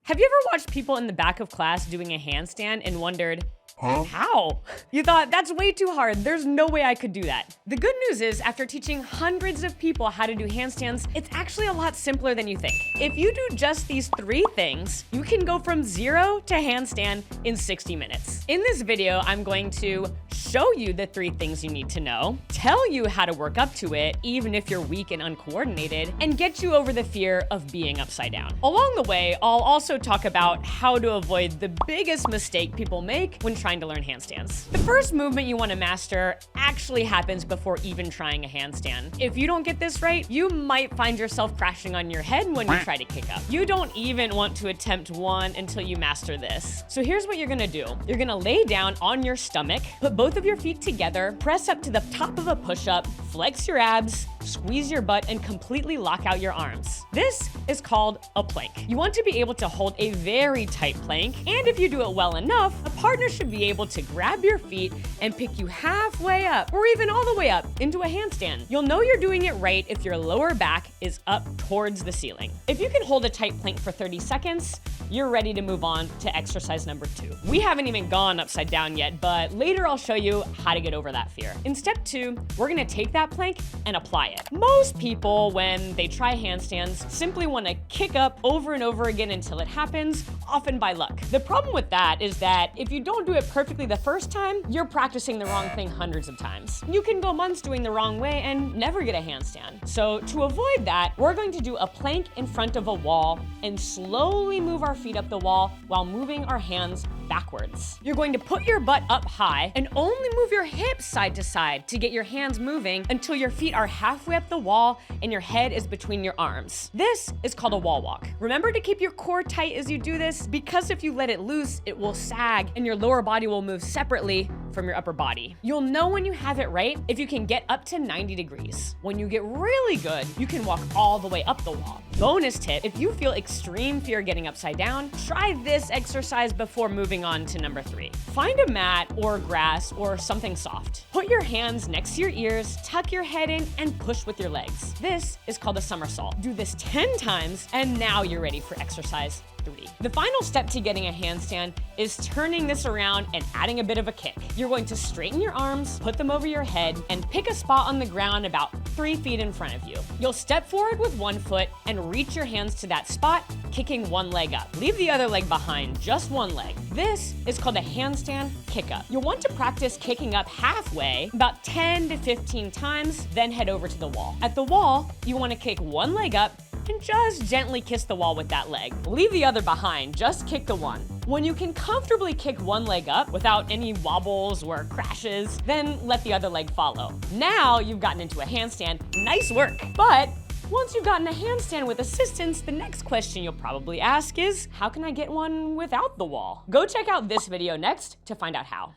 Have you ever watched people in the back of class doing a handstand and wondered, how? You thought, that's way too hard. There's no way I could do that. The good news is, after teaching hundreds of people how to do handstands, it's actually a lot simpler than you think. If you do just these 3 things, you can go from 0 to handstand in 60 minutes. In this video, I'm going to show you the 3 things you need to know, tell you how to work up to it, even if you're weak and uncoordinated, and get you over the fear of being upside down. Along the way, I'll also talk about how to avoid the biggest mistake people make when trying to learn handstands. The first movement you want to master actually happens before even trying a handstand. If you don't get this right, you might find yourself crashing on your head when you try to kick up. You don't even want to attempt one until you master this. So here's what you're gonna do. You're gonna lay down on your stomach, put both of your feet together, press up to the top of a push-up, flex your abs, squeeze your butt, and completely lock out your arms. This is called a plank. You want to be able to hold a very tight plank, and if you do it well enough, a partner should be able to grab your feet and pick you halfway up, or even all the way up, into a handstand. You'll know you're doing it right if your lower back is up towards the ceiling. If you can hold a tight plank for 30 seconds, you're ready to move on to exercise number 2. We haven't even gone upside down yet, but later I'll show you how to get over that fear. In step 2, we're gonna take that plank and apply it. Most people, when they try handstands, simply wanna kick up over and over again until it happens, often by luck. The problem with that is that if you don't do it perfectly the first time, you're practicing the wrong thing hundreds of times. You can go months doing the wrong way and never get a handstand. So to avoid that, we're going to do a plank in front of a wall and slowly move our feet up the wall while moving our hands backwards. You're going to put your butt up high and only move your hips side to side to get your hands moving until your feet are halfway up the wall and your head is between your arms. This is called a wall walk. Remember to keep your core tight as you do this, because if you let it loose, it will sag and your lower body will move separately from your upper body. You'll know when you have it right if you can get up to 90 degrees. When you get really good, you can walk all the way up the wall. Bonus tip, if you feel extreme fear getting upside down, try this exercise before moving on to number 3. Find a mat or grass or something soft. Put your hands next to your ears, tuck your head in, and push with your legs. This is called a somersault. Do this 10 times, and now you're ready for exercise 3. The final step to getting a handstand is turning this around and adding a bit of a kick. You're going to straighten your arms, put them over your head, and pick a spot on the ground about 3 feet in front of you. You'll step forward with one foot and reach your hands to that spot, kicking one leg up. Leave the other leg behind, just one leg. This is called a handstand kick up. You'll want to practice kicking up halfway, about 10 to 15 times, then head over to the wall. At the wall, you want to kick one leg up and just gently kiss the wall with that leg. Leave the other behind, just kick the one. When you can comfortably kick one leg up without any wobbles or crashes, then let the other leg follow. Now you've gotten into a handstand. Nice work. But once you've gotten a handstand with assistance, the next question you'll probably ask is, how can I get one without the wall? Go check out this video next to find out how.